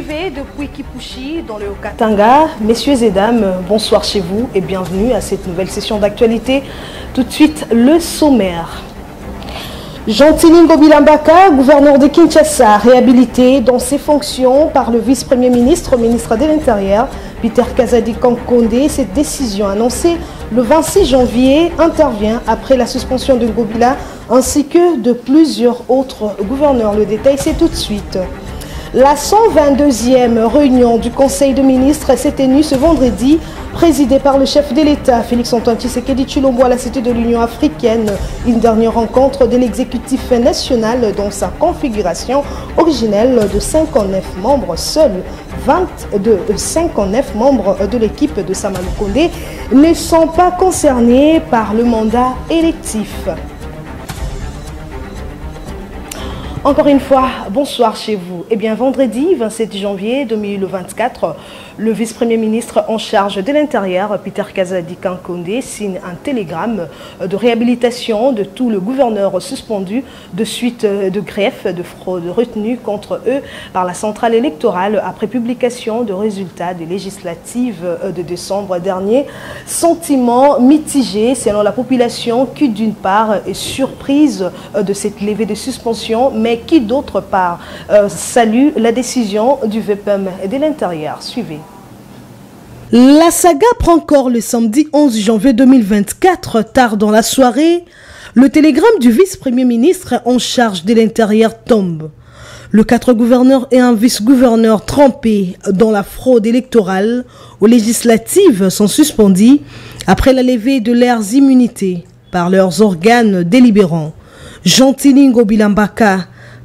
suivez depuis Kipushi dans le Haut-Katanga. Messieurs et dames, bonsoir chez vous et bienvenue à cette nouvelle session d'actualité. Tout de suite, le sommaire. Jean-Tiningo Bilambaka, gouverneur de Kinshasa, réhabilité dans ses fonctions par le vice-premier ministre, ministre de l'Intérieur, Peter Kazadi Kankonde. Cette décision annoncée le 26 janvier intervient après la suspension de Ngobila ainsi que de plusieurs autres gouverneurs. Le détail, c'est tout de suite. La 122e réunion du Conseil de ministres s'est tenue ce vendredi, présidée par le chef de l'État, Félix-Antoine Tshisekedi Tshilombo, à la cité de l'Union africaine. Une dernière rencontre de l'exécutif national dans sa configuration originelle de 59 membres. Seuls 59 membres de l'équipe de Sama Lukonde ne sont pas concernés par le mandat électif. Encore une fois, bonsoir chez vous. Eh bien, vendredi 27 janvier 2024, le vice-premier ministre en charge de l'Intérieur, Peter Kazadi Kankonde, signe un télégramme de réhabilitation de tout le gouverneur suspendu de suite de greffe de fraude retenue contre eux par la centrale électorale après publication de résultats des législatives de décembre dernier. Sentiment mitigé selon la population qui, d'une part, est surprise de cette levée de suspension, mais qui d'autre part salue la décision du VPM et de l'Intérieur. Suivez. La saga prend corps le samedi 11 janvier 2024, tard dans la soirée. Le télégramme du vice-premier ministre en charge de l'Intérieur tombe. Le 4 gouverneurs et un vice-gouverneur trempés dans la fraude électorale aux législatives sont suspendus après la levée de leurs immunités par leurs organes délibérants. Jean-Tiningo Bilambaka,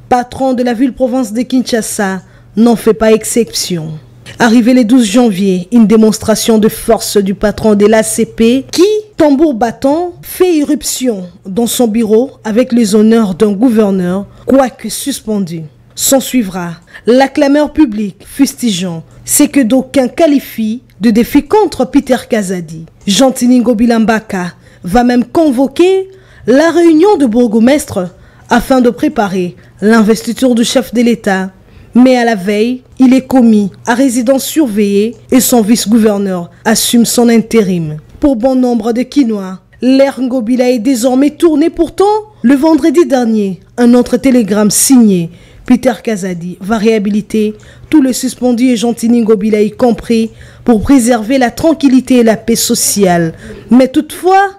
patron de la ville-province de Kinshasa, n'en fait pas exception. Arrivé le 12 janvier, une démonstration de force du patron de l'ACP qui, tambour battant, fait irruption dans son bureau avec les honneurs d'un gouverneur, quoique suspendu. S'en suivra la clameur publique fustigeant ce que d'aucuns qualifient de défi contre Peter Kazadi. Jean-Tiningo Bilambaka va même convoquer la réunion de bourgmestres afin de préparer l'investiture du chef de l'État. Mais à la veille, il est commis à résidence surveillée et son vice-gouverneur assume son intérim. Pour bon nombre de Kinois, l'ère Ngobila est désormais tournée. Pourtant, le vendredi dernier, un autre télégramme signé Peter Kazadi va réhabiliter tous les suspendus et Jean-Tiningo Ngobila y compris pour préserver la tranquillité et la paix sociale. Mais toutefois,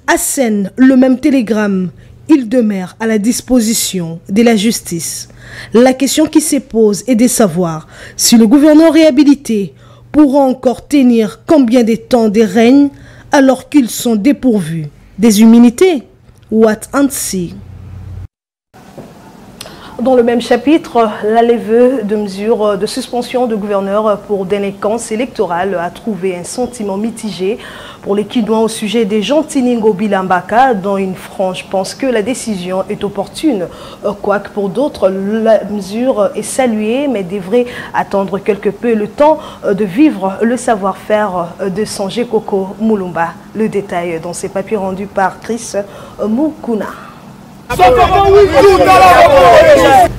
assène le même télégramme. Il demeure à la disposition de la justice. La question qui se pose est de savoir si le gouverneur réhabilité pourra encore tenir combien de temps de règne alors qu'ils sont dépourvus des immunités. What and see. Dans le même chapitre, la levée de mesures de suspension de gouverneur pour délinquance électorale a trouvé un sentiment mitigé pour les Kinois au sujet des Jean-Tiningo Bilambaka, dont une frange pense que la décision est opportune. Quoique pour d'autres, la mesure est saluée, mais devrait attendre quelque peu le temps de vivre le savoir-faire de Sanjé Koko Mulumba. Le détail dans ces papiers rendus par Chris Mukuna.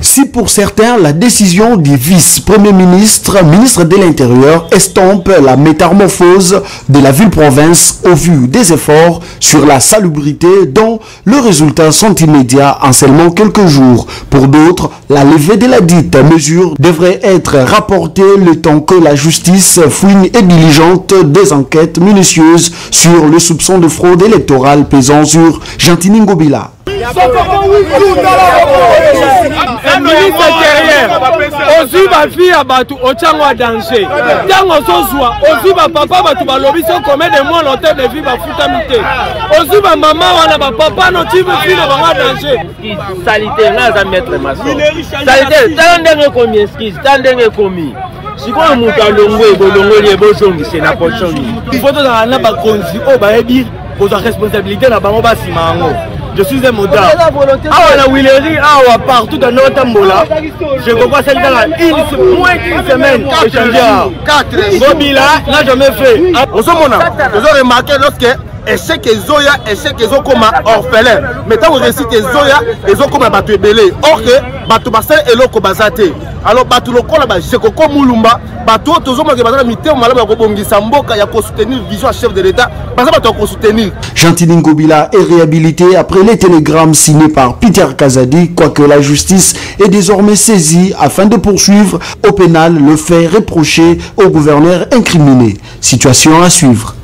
Si pour certains, la décision du vice-premier ministre, ministre de l'Intérieur, estompe la métamorphose de la ville-province au vu des efforts sur la salubrité dont les résultats sont immédiats en seulement quelques jours. Pour d'autres, la levée de la dite mesure devrait être rapportée le temps que la justice fouine et diligente des enquêtes minutieuses sur le soupçon de fraude électorale pesant sur Jean-Tiningo Ngobila. Le ministre intérieur, aussi ma fille à Batou, au Tchangwa danger. Tango Soswa, aussi ma papa, Batou, Balobison, commet des mois longtemps de vie, ma foutamité. Aussi ma maman, ma papa, non, tu veux fille, ma danger. Salité, là, ça mettre ma soeur. Salité, t'as un commis, excuse, t'as un commis. Si on monte à l'ongo et bolongo, les beaux gens, c'est la potion. Il faut que dans la conduite, oh, bah, pour sa responsabilité, la banque, bah, si mango. Je suis un modèle. Ah, la Willery, ah, partout dans notre Tambola. Je comprends celle là, moins d'une semaine. Ngobila n'a jamais fait. Au sommet, vous avez remarqué lorsque échec ezoya échec ezokoma orphelin mais tant on récite ezoya ezokoma bato ebele or que bato basala eloko bazate alors bato lokola ba Jekoko Mulumba bato tozoma ke bazala mitemo malamu ya kobongisa mboka ya soutenir vision à chef de l'état baza bato ya soutenir. Gentili Ngobila est réhabilité après les télégrammes signés par Peter Kazadi, quoique la justice est désormais saisie afin de poursuivre au pénal le fait reproché au gouverneur incriminé. Situation à suivre.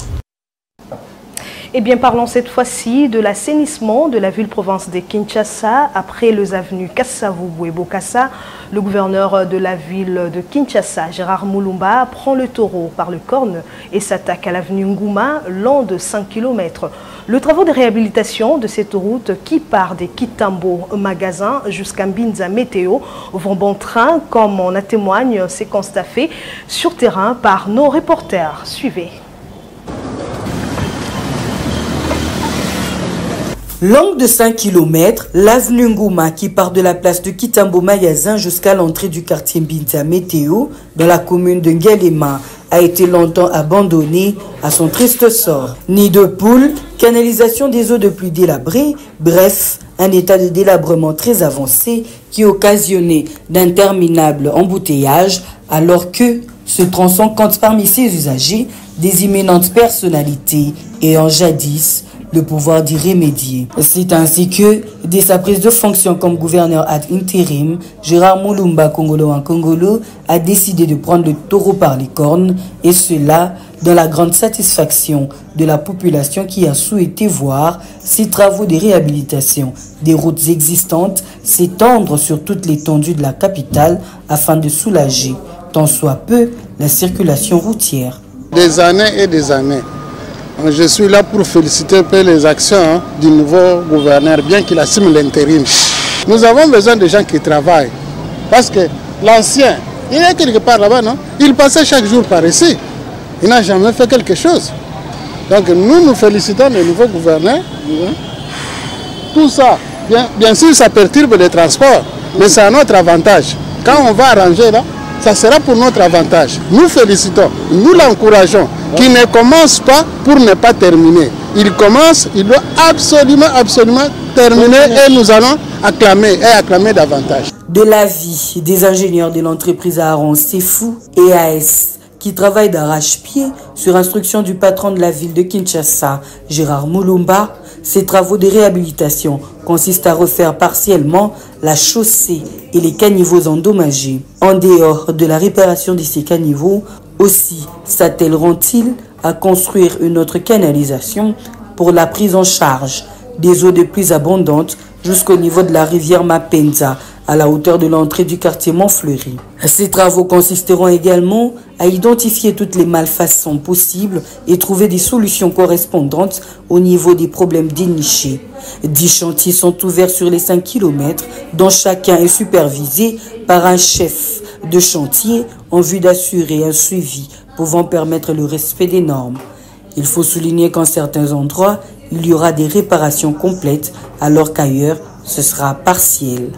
Eh bien, parlons cette fois-ci de l'assainissement de la ville-province de Kinshasa. Après les avenues Kassavubu et Bokassa, le gouverneur de la ville de Kinshasa, Gérard Mulumba, prend le taureau par le corne et s'attaque à l'avenue Ngouma, long de 5 km. Le travail de réhabilitation de cette route qui part des Kitambo Magasin jusqu'à Mbinza Météo vont bon train, comme en témoigne ces constats faits sur terrain par nos reporters. Suivez. Longue de 5 km, l'avenue Ngouma qui part de la place de Kitambo Magasin jusqu'à l'entrée du quartier Mbinza Météo dans la commune de Ngalema a été longtemps abandonnée à son triste sort. Nid de poules, canalisation des eaux de pluie délabrées, bref, un état de délabrement très avancé qui occasionnait d'interminables embouteillages alors que ce tronçon compte parmi ses usagers des imminentes personnalités ayant jadis le pouvoir d'y remédier. C'est ainsi que, dès sa prise de fonction comme gouverneur ad interim, Gérard Mulumba Kongolo en Kongolo a décidé de prendre le taureau par les cornes, et cela dans la grande satisfaction de la population qui a souhaité voir ces travaux de réhabilitation des routes existantes s'étendre sur toute l'étendue de la capitale afin de soulager, tant soit peu, la circulation routière. Des années et des années. Je suis là pour féliciter un peu les actions du nouveau gouverneur, bien qu'il assume l'intérim. Nous avons besoin de gens qui travaillent. Parce que l'ancien, il est quelque part là-bas, non? Il passait chaque jour par ici. Il n'a jamais fait quelque chose. Donc nous félicitons le nouveau gouverneur. Tout ça, bien sûr, ça perturbe les transports, mais c'est à notre avantage. Quand on va arranger là, ça sera pour notre avantage. Nous félicitons, nous l'encourageons, qu'il ne commence pas pour ne pas terminer. Il commence, il doit absolument terminer et nous allons acclamer davantage. De l'avis des ingénieurs de l'entreprise Aaron Sefou et AS, qui travaillent d'arrache-pied sur instruction du patron de la ville de Kinshasa, Gérard Mulumba, ces travaux de réhabilitation consistent à refaire partiellement la chaussée et les caniveaux endommagés. En dehors de la réparation de ces caniveaux, aussi s'attelleront-ils à construire une autre canalisation pour la prise en charge des eaux de pluie abondantes jusqu'au niveau de la rivière Mapenza, à la hauteur de l'entrée du quartier Montfleury. Ces travaux consisteront également à identifier toutes les malfaçons possibles et trouver des solutions correspondantes au niveau des problèmes dénichés. 10 chantiers sont ouverts sur les 5 km, dont chacun est supervisé par un chef de chantier en vue d'assurer un suivi pouvant permettre le respect des normes. Il faut souligner qu'en certains endroits, il y aura des réparations complètes alors qu'ailleurs, ce sera partiel.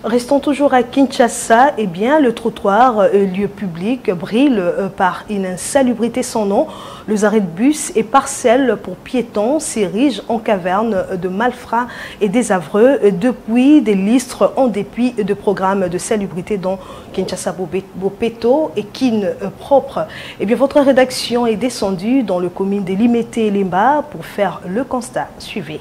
Restons toujours à Kinshasa. Eh bien, le trottoir, lieu public, brille par une insalubrité sans nom. Les arrêts de bus et parcelles pour piétons s'érigent en caverne de malfrats et désavreux depuis des listres en dépit de programmes de salubrité dont Kinshasa Bopeto et Kin propre. Eh bien, votre rédaction est descendue dans le commune de Limete et Limba pour faire le constat. Suivez.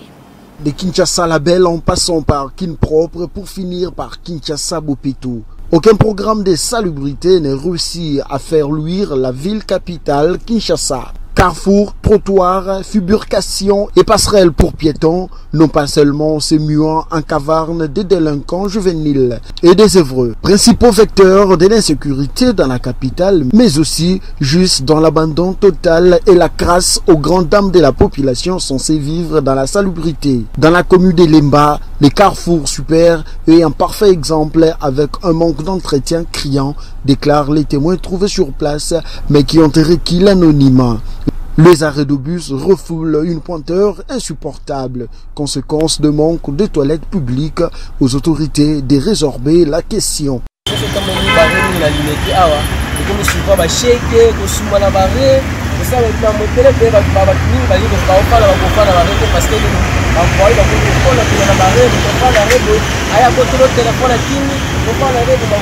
De Kinshasa Label en passant par Kin Propre pour finir par Kinshasa Bopeto. Aucun programme de salubrité n'est réussi à faire luire la ville capitale Kinshasa. Carrefour, trottoirs, bifurcations et passerelles pour piétons n'ont pas seulement se muant en caverne des délinquants juvéniles et des œuvreux, principaux vecteurs de l'insécurité dans la capitale, mais aussi juste dans l'abandon total et la crasse aux grandes dames de la population censée vivre dans la salubrité. Dans la commune de Lemba, les carrefours super est un parfait exemple avec un manque d'entretien criant, déclarent les témoins trouvés sur place, mais qui ont requis l'anonymat. Les arrêts de bus refoulent une pointeur insupportable, conséquence de manque de toilettes publiques aux autorités de résorber la question. comme souvent basheke kosuma na bare ça na motele pe ba mingi ba yiko ba opala ba kofana ba reko parce que ba kwai ba kofana na bare ko fana rebo aya ko tolo telefone kini ko fana rebo ba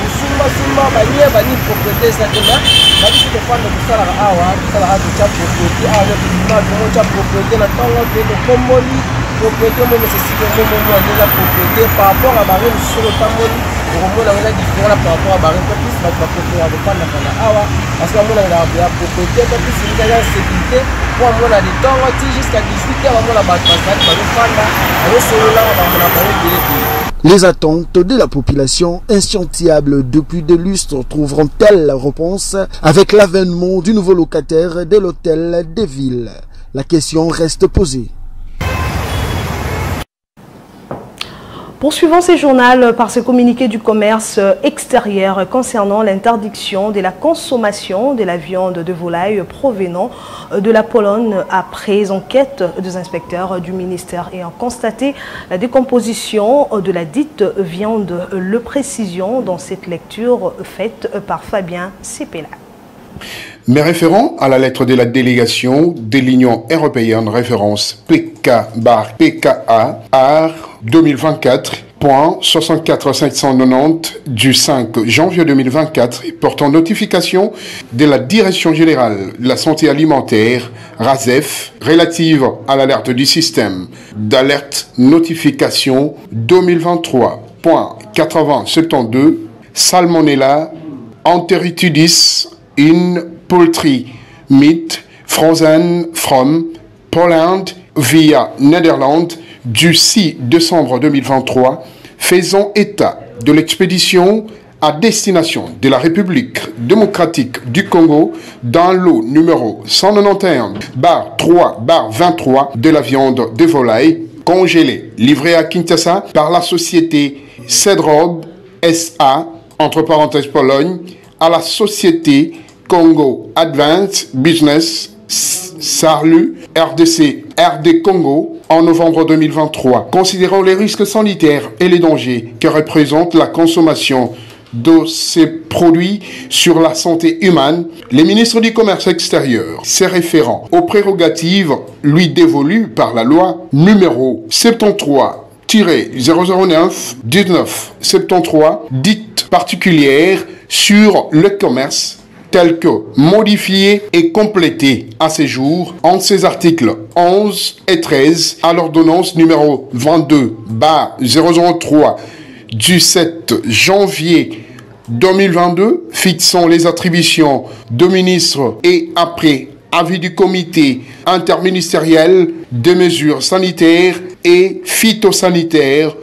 suma ba nye ba ni propriété ça que là ba di ko fana ko sala awa sala ha to chap propriété awa ko ko chap propriété na tongo pe ko komoli propriété mo nécessite mo déjà propriété par rapport à bare sur le tamoli pour moi la différence par rapport à bare plus ba propriété de fana awa parce que moi la propriété plus la sécurité pour moi la tongo jusqu'à 18h moi la ba fana ayo solo la ba mo la bare. Les attentes de la population, insatiables depuis des lustres, trouveront-elles réponse avec l'avènement du nouveau locataire de l'hôtel des villes? La question reste posée. Poursuivons ces journaux par ce communiqué du commerce extérieur concernant l'interdiction de la consommation de la viande de volaille provenant de la Pologne après enquête des inspecteurs du ministère ayant constaté la décomposition de la dite viande. Le précision dans cette lecture faite par Fabien Cepela. Mais référant à la lettre de la délégation de l'Union européenne référence PK/PKA AR 2024.64590 du 5 janvier 2024 portant notification de la Direction générale de la santé alimentaire RASEF relative à l'alerte du système d'alerte notification 2023.8072 Salmonella enteritidis in poultry meat frozen from Poland via Netherlands du 6 décembre 2023, faisant état de l'expédition à destination de la République démocratique du Congo dans l'eau numéro 191/3/23 de la viande de volaille congelée livrée à Kinshasa par la société Cedrob SA, entre parenthèses Pologne, à la société Congo Advanced Business Sarlu RD Congo en novembre 2023. Considérant les risques sanitaires et les dangers que représente la consommation de ces produits sur la santé humaine, les ministres du Commerce extérieur, se référant aux prérogatives lui dévolues par la loi numéro 73-009-1973, dite particulière sur le commerce, tel que modifié et complété à ce jour en ses articles 11 et 13 à l'ordonnance numéro 22/003 du 7 janvier 2022 fixant les attributions de ministres et après avis du comité interministériel des mesures sanitaires et phytosanitaires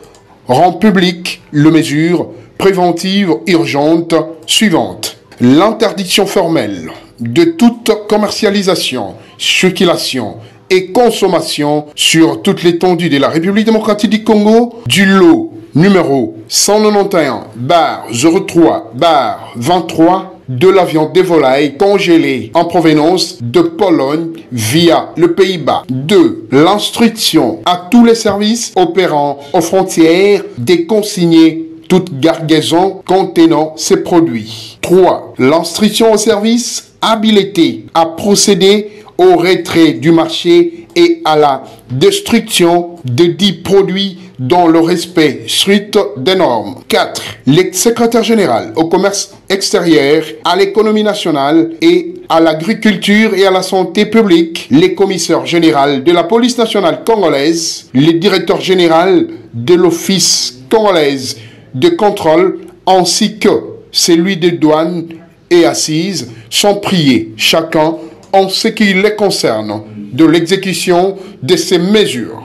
rend public les mesures préventives urgentes suivantes. L'interdiction formelle de toute commercialisation, circulation et consommation sur toute l'étendue de la République démocratique du Congo du lot numéro 191/03/23 de la viande de volaille congelée en provenance de Pologne via le Pays-Bas. 2. L'instruction à tous les services opérant aux frontières de consigner toute gargaison contenant ces produits. 3. L'instruction aux services habilités à procéder au retrait du marché et à la destruction de 10 produits dans le respect strict des normes. 4. Le secrétaire général au commerce extérieur, à l'économie nationale et à l'agriculture et à la santé publique, le commissaire général de la police nationale congolaise, le directeur général de l'office congolaise de contrôle ainsi que celui des douanes et assises sont priés chacun en ce qui les concerne de l'exécution de ces mesures.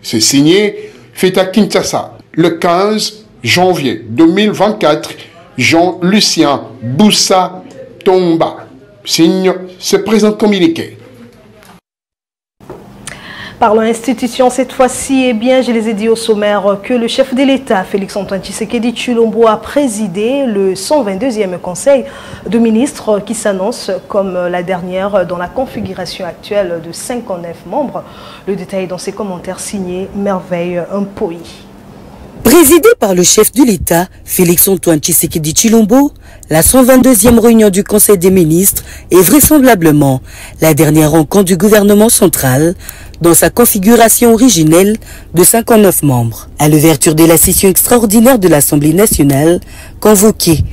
C'est signé fait à Kinshasa le 15 janvier 2024, Jean-Lucien Boussa Tomba signe ce présent communiqué. Parlons institution cette fois-ci, eh bien, je les ai dit au sommaire que le chef de l'État, Félix-Antoine Tshisekedi Tshilombo, a présidé le 122e Conseil de ministres qui s'annonce comme la dernière dans la configuration actuelle de 59 membres. Le détail dans ses commentaires signés Merveille Mpoyi. Présidée par le chef de l'État, Félix-Antoine Tshisekedi Tshilombo, la 122e réunion du Conseil des ministres est vraisemblablement la dernière rencontre du gouvernement central dans sa configuration originelle de 59 membres. À l'ouverture de la session extraordinaire de l'Assemblée nationale, convoquée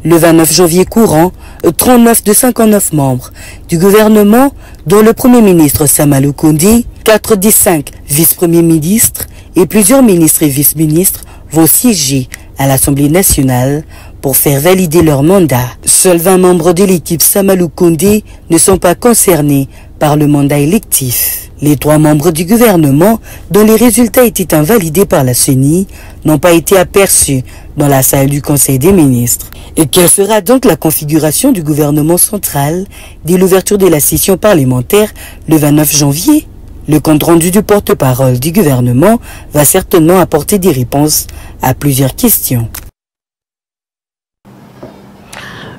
le 29 janvier courant, 39 de 59 membres du gouvernement, dont le Premier ministre Samalou Kondi, 4 des 5 vice-premiers ministres et plusieurs ministres et vice-ministres vont siéger à l'Assemblée nationale pour faire valider leur mandat. Seuls 20 membres de l'équipe Samalou Kondi ne sont pas concernés par le mandat électif. Les 3 membres du gouvernement, dont les résultats étaient invalidés par la CENI, n'ont pas été aperçus dans la salle du Conseil des ministres. Et quelle sera donc la configuration du gouvernement central dès l'ouverture de la session parlementaire le 29 janvier? Le compte-rendu du porte-parole du gouvernement va certainement apporter des réponses à plusieurs questions.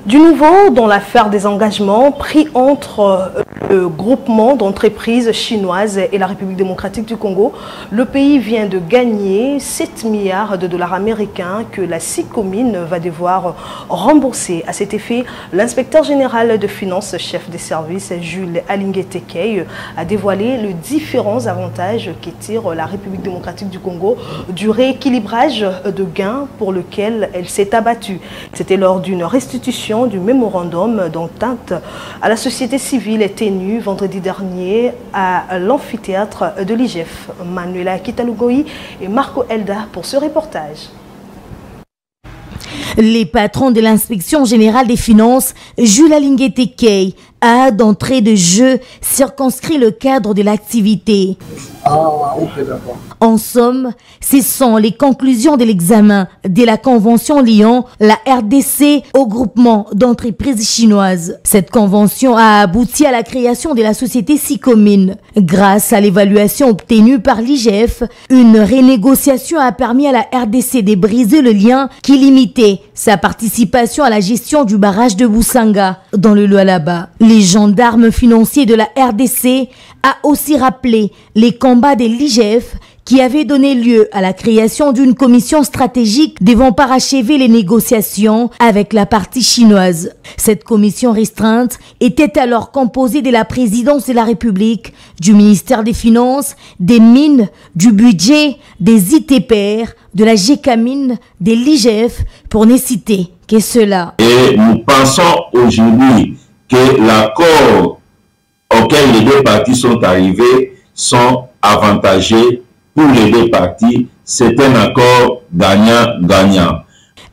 Du nouveau dans l'affaire des engagements pris entre le groupement d'entreprises chinoises et la République démocratique du Congo, le pays vient de gagner 7 milliards de dollars américains que la SICOMIN va devoir rembourser. À cet effet, l'inspecteur général de finances, chef des services, Jules Alingué-Tekei, a dévoilé les différents avantages qui tirent la République démocratique du Congo du rééquilibrage de gains pour lequel elle s'est abattue. C'était lors d'une restitution du mémorandum d'entente à la société civile tenue vendredi dernier à l'amphithéâtre de l'IGF. Manuela Kitalugoyi et Marco Elda pour ce reportage. Les patrons de l'inspection générale des finances, Jules Alingué-Tekei, a d'entrée de jeu circonscrit le cadre de l'activité. En somme, ce sont les conclusions de l'examen de la convention liant la RDC au groupement d'entreprises chinoises. Cette convention a abouti à la création de la société SICOMIN. Grâce à l'évaluation obtenue par l'IGF, une renégociation a permis à la RDC de briser le lien qui limitait sa participation à la gestion du barrage de Boussanga dans le Lualaba. Les gendarmes financiers de la RDC a aussi rappelé les combats de l'IGF qui avait donné lieu à la création d'une commission stratégique devant parachever les négociations avec la partie chinoise. Cette commission restreinte était alors composée de la présidence de la République, du ministère des Finances, des Mines, du Budget, des ITPR, de la GECAMIN, de l'IGF, pour ne citer que cela. Et nous pensons aujourd'hui que l'accord auquel les deux parties sont arrivés sont avantagés pour les deux parties. C'est un accord gagnant-gagnant.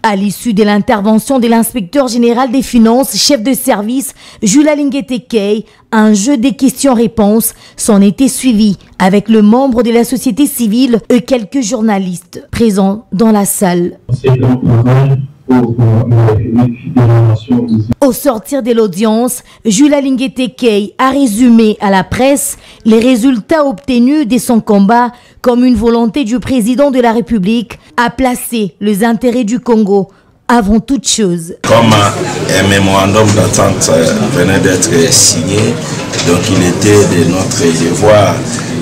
À l'issue de l'intervention de l'inspecteur général des finances, chef de service, Jules Alingué-Tekei, un jeu de questions-réponses s'en était suivi avec le membre de la société civile et quelques journalistes présents dans la salle. Au sortir de l'audience, Jules Alingué-Tekei a résumé à la presse les résultats obtenus de son combat comme une volonté du président de la République à placer les intérêts du Congo avant toute chose. Comme un mémorandum d'entente venait d'être signé, donc il était de notre devoir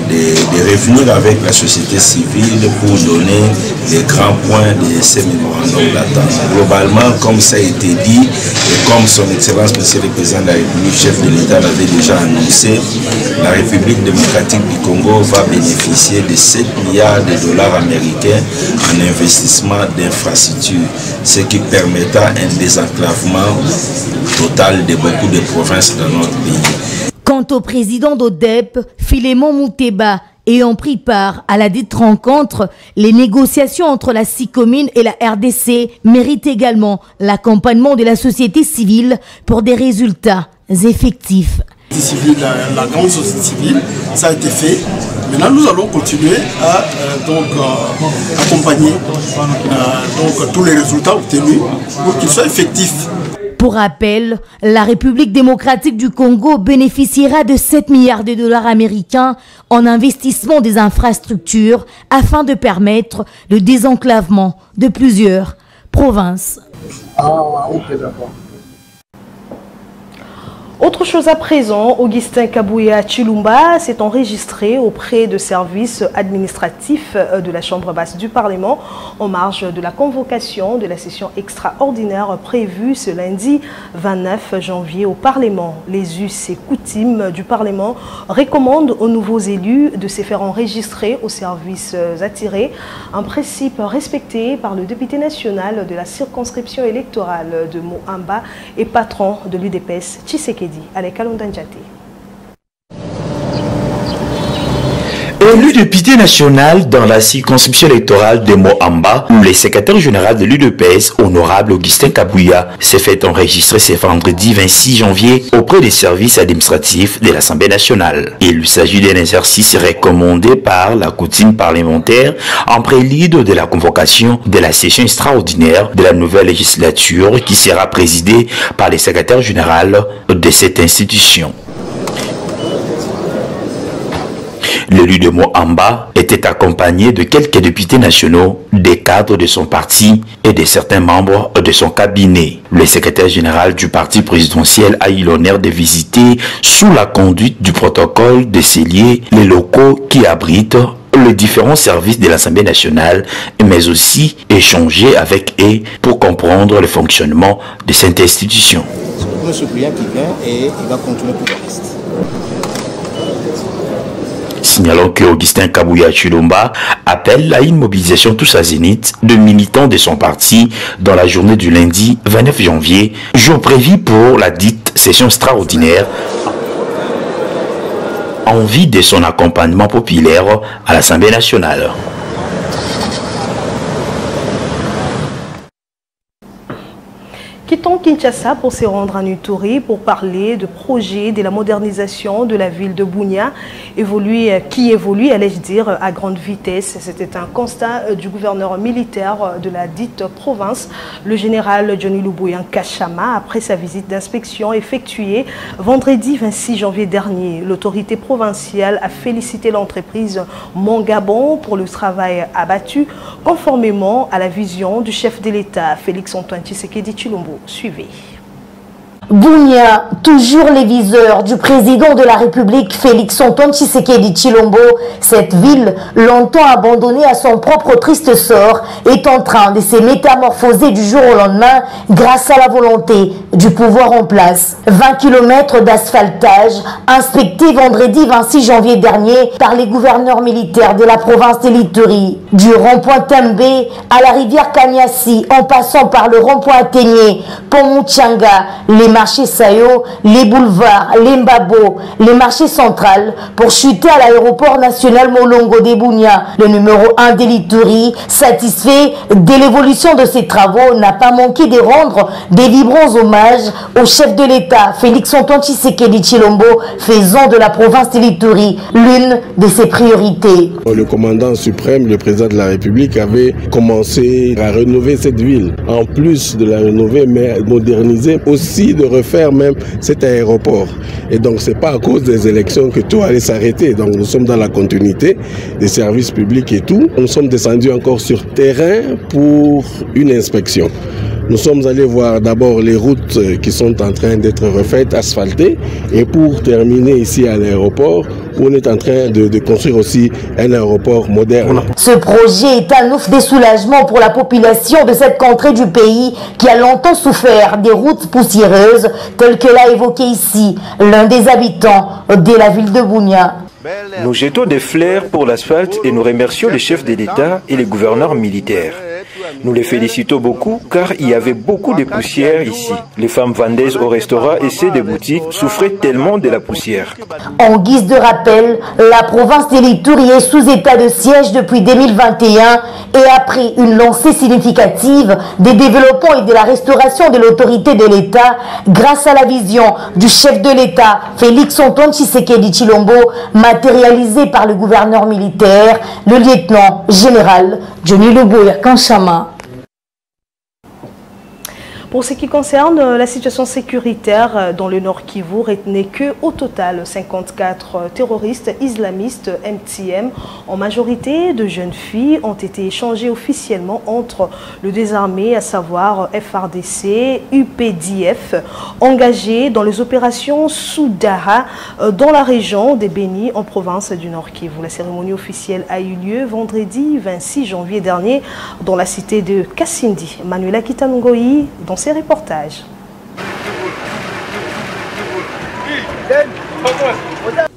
de revenir avec la société civile pour donner les grands points de ces mémorandums d'attente. Globalement, comme ça a été dit, et comme son Excellence Monsieur le Président de la République, chef de l'État, l'avait déjà annoncé, la République démocratique du Congo va bénéficier de 7 milliards de dollars américains en investissement d'infrastructures, ce qui permettra un désenclavement total de beaucoup de provinces dans notre pays. Quant au président d'ODEP, Philémon Mouteba, ayant pris part à la dite rencontre, les négociations entre la SICOMIN et la RDC méritent également l'accompagnement de la société civile pour des résultats effectifs. La grande société civile, ça a été fait. Maintenant, nous allons continuer à accompagner tous les résultats obtenus pour qu'ils soient effectifs. Pour rappel, la République démocratique du Congo bénéficiera de 7 milliards de dollars américains en investissement des infrastructures afin de permettre le désenclavement de plusieurs provinces. Autre Autre chose à présent, Augustin Kabouya Chilumba s'est enregistré auprès de services administratifs de la Chambre basse du Parlement en marge de la convocation de la session extraordinaire prévue ce lundi 29 janvier au Parlement. Les us et coutumes du Parlement recommandent aux nouveaux élus de se faire enregistrer aux services attirés, un principe respecté par le député national de la circonscription électorale de Moamba et patron de l'UDPS, Tshisekedi. Allez, Kalondanjate. Élu député national dans la circonscription électorale de Moamba, le secrétaire général de l'UDPS, honorable Augustin Kabouya, s'est fait enregistrer ce vendredi 26 janvier auprès des services administratifs de l'Assemblée nationale. Il s'agit d'un exercice recommandé par la coutume parlementaire en prélude de la convocation de la session extraordinaire de la nouvelle législature qui sera présidée par le secrétaire général de cette institution. L'élu de Moamba était accompagné de quelques députés nationaux, des cadres de son parti et de certains membres de son cabinet. Le secrétaire général du parti présidentiel a eu l'honneur de visiter, sous la conduite du protocole de Célier, les locaux qui abritent les différents services de l'Assemblée nationale, mais aussi échanger avec eux pour comprendre le fonctionnement de cette institution. Monsieur Briand qui vient et il va continuer pour le reste. Signalons que Augustin Kabouya Chilumba appelle à une mobilisation tous azimuts de militants de son parti dans la journée du lundi 29 janvier, jour prévu pour la dite session extraordinaire, en vue de son accompagnement populaire à l'Assemblée nationale. Quittons Kinshasa pour se rendre à Nuturi pour parler de projet de la modernisation de la ville de Bunia qui évolue, allais-je dire, à grande vitesse. C'était un constat du gouverneur militaire de la dite province, le général Johnny Lubuya Kachama, après sa visite d'inspection effectuée vendredi 26 janvier dernier. L'autorité provinciale a félicité l'entreprise Mongabon pour le travail abattu, conformément à la vision du chef de l'État, Félix-Antoine Tshisekedi Tshilombo. Suivez. Bunia, toujours les viseurs du président de la République Félix-Antoine Tshisekedi Tshilombo, cette ville, longtemps abandonnée à son propre triste sort, est en train de se métamorphoser du jour au lendemain grâce à la volonté du pouvoir en place. 20 km d'asphaltage inspectés vendredi 26 janvier dernier par les gouverneurs militaires de la province de l'Ituri. Du rond-point També à la rivière Kanyasi, en passant par le rond-point Athénié, Pont Mouchanga, les marchés Sayo, les boulevards, les Mbabo, les marchés centrales, pour chuter à l'aéroport national Molongo de Bunia. Le numéro 1 de l'Ituri, satisfait de l'évolution de ces travaux, n'a pas manqué de rendre des vibrants hommages au chef de l'État, Félix-Antoine Tshisekedi Tshilombo, faisant de la province de l'Ituri l'une de ses priorités. Le commandant suprême, le président de la République, avait commencé à rénover cette ville. En plus de la rénover, mais moderniser, aussi de refaire même cet aéroport. Et donc c'est pas à cause des élections que tout allait s'arrêter. Donc nous sommes dans la continuité des services publics et tout. Nous sommes descendus encore sur terrain pour une inspection. Nous sommes allés voir d'abord les routes qui sont en train d'être refaites, asphaltées, et pour terminer ici à l'aéroport, on est en train de construire aussi un aéroport moderne. Ce projet est un ouf de soulagement pour la population de cette contrée du pays qui a longtemps souffert des routes poussiéreuses, telles que l'a évoqué ici l'un des habitants de la ville de Bunia. Nous jetons des fleurs pour l'asphalte et nous remercions les chefs de l'État et les gouverneurs militaires. Nous les félicitons beaucoup car il y avait beaucoup de poussière ici. Les femmes vendeuses au restaurant et ceux des boutiques souffraient tellement de la poussière. En guise de rappel, la province de l'Ituri est sous état de siège depuis 2021 et a pris une lancée significative des développements et de la restauration de l'autorité de l'État grâce à la vision du chef de l'État, Félix-Antoine Tshisekedi Tshilombo, matérialisée par le gouverneur militaire, le lieutenant général Johnny Lubuya Kachama. Pour ce qui concerne la situation sécuritaire dans le Nord Kivu, retenez que au total 54 terroristes islamistes MTM, en majorité de jeunes filles, ont été échangés officiellement entre le désarmé, à savoir FARDC, UPDF, engagés dans les opérations Soudara dans la région des Béni en province du Nord Kivu. La cérémonie officielle a eu lieu vendredi 26 janvier dernier dans la cité de Kassindi. Manuela Kitanungoyi dans ses reportages.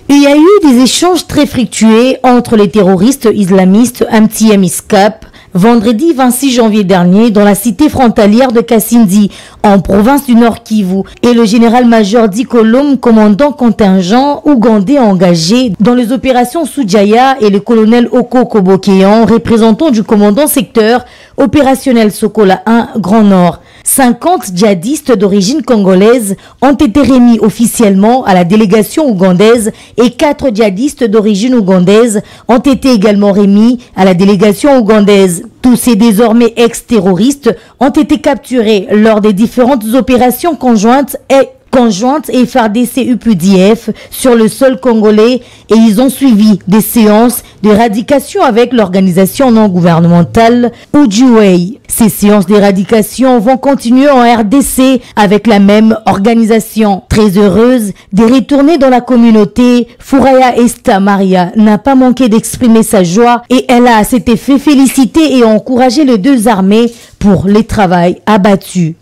Il y a eu des échanges très fructueux entre les terroristes islamistes MTM ISCAP vendredi 26 janvier dernier dans la cité frontalière de Kassindi, en province du Nord Kivu, et le général-major Dikolom, commandant contingent ougandais engagé dans les opérations Soudjaya, et le colonel Oko Kobokeyan, représentant du commandant secteur opérationnel Sokola 1 Grand Nord. 50 djihadistes d'origine congolaise ont été remis officiellement à la délégation ougandaise et 4 djihadistes d'origine ougandaise ont été également remis à la délégation ougandaise. Tous ces désormais ex-terroristes ont été capturés lors des différentes opérations conjointes et FARDC UPDF sur le sol congolais, et ils ont suivi des séances d'éradication avec l'organisation non gouvernementale Ujiwei. Ces séances d'éradication vont continuer en RDC avec la même organisation. Très heureuse de retourner dans la communauté, Fouraya Esta Maria n'a pas manqué d'exprimer sa joie, et elle a à cet effet félicité et encouragé les deux armées pour les travaux abattus.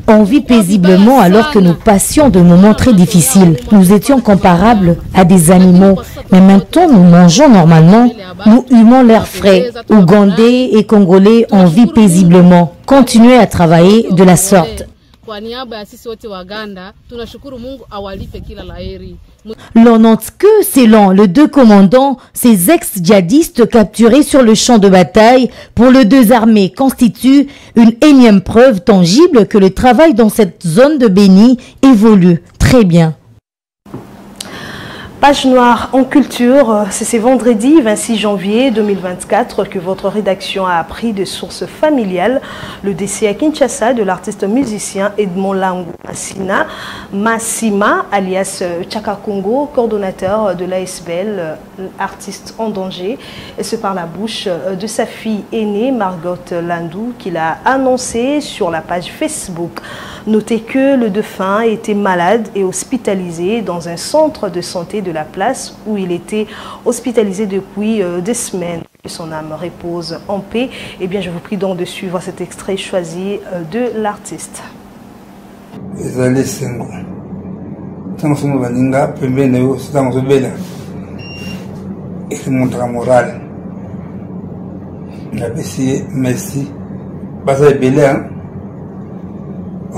On vit paisiblement alors que nous passions de moments très difficiles. Nous étions comparables à des animaux. Mais maintenant, nous mangeons normalement. Nous humons l'air frais. Ougandais et Congolais, on vit paisiblement. Continuez à travailler de la sorte. L'on note que, selon les deux commandants, ces ex-djihadistes capturés sur le champ de bataille pour les deux armées constituent une énième preuve tangible que le travail dans cette zone de Béni évolue très bien. Page noire en culture, c'est ce vendredi 26 janvier 2024 que votre rédaction a appris de sources familiales le décès à Kinshasa de l'artiste musicien Edmond Langu Massima, alias Chaka Congo, coordonnateur de l'ASBL, artiste en danger, et ce par la bouche de sa fille aînée Margot Landou, qu'il a annoncé sur la page Facebook. Notez que le défunt était malade et hospitalisé dans un centre de santé de la place où il était hospitalisé depuis des semaines. Que son âme repose en paix. Eh bien, je vous prie donc de suivre cet extrait choisi de l'artiste.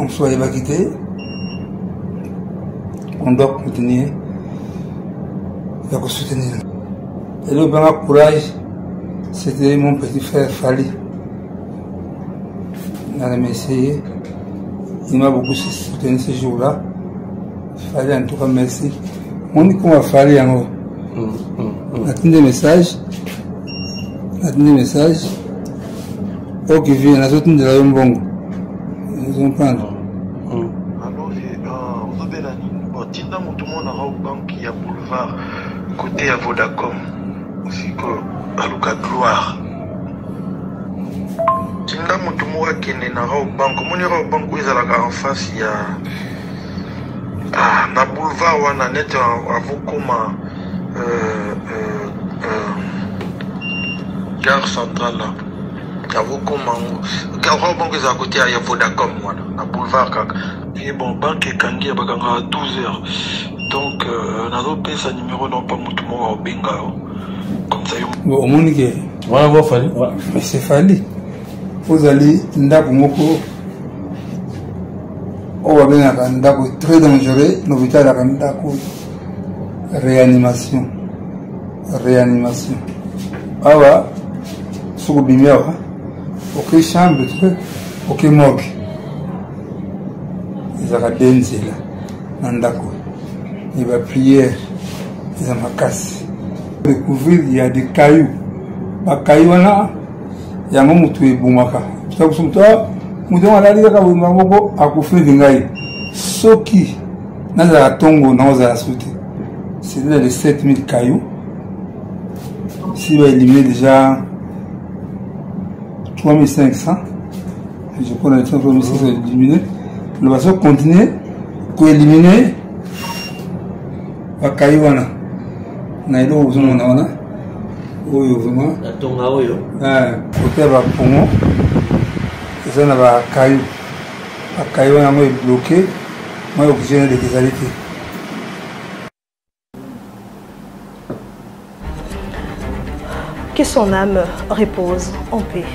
On soit évacué, on doit continuer à soutenir. Et le grand courage, c'était mon petit frère Fali. On a essayé, il m'a beaucoup soutenu ce jour-là. Fali, en tout cas, merci. On dit qu'on va Fali en haut. On a tenu des messages. Oh, qui vient, on a soutenu de la Yombongo. Alors, Tinda Moutoumon a au banque qui a boulevard côté à Vodacom, aussi que à Luka Gloire. Tinda Moutoumon a qui n'est pas au banque, mon ira au banque où ils allaient en face, il y a na boulevard où on a net à Vokoma, gare centrale là. Gare banque à côté à Vodacom, na boulevard Kaka. Et bon, banque et Kangi à 12h. Donc, on a repéré sa numéro, non pas Moutoumou au Benga. Comme ça, bon, au monde qui est. Voilà, vous fallait. Mais c'est Fali. Vous allez, Ndako Moko. On va bien à Ndako très dangereux. L'hôpital à Ndako. Réanimation. Ah ouais. Sous Bimia. Ok, chambre, ok, morgue. Ils ont dansé là, il va prier, ils ont cassé. Découvrir, il y a des cailloux. Les cailloux là, il y a un moment où tu es boumaka. Tu as besoin de toi, Moudon alali kaka bolingo moko akufridi ngai soki nazala tongo naozala souté. C'est là les 7000 cailloux. Si on va éliminer déjà 3500, je prends les 3500 éliminer. Nous allons continuer pour éliminer les cailloux. Naïlo ozo mona oyo vraiment tonga oyo côté ba pongo ça na ba caillou na mo bloqué moi oxygène de qualité. Que son âme repose en paix.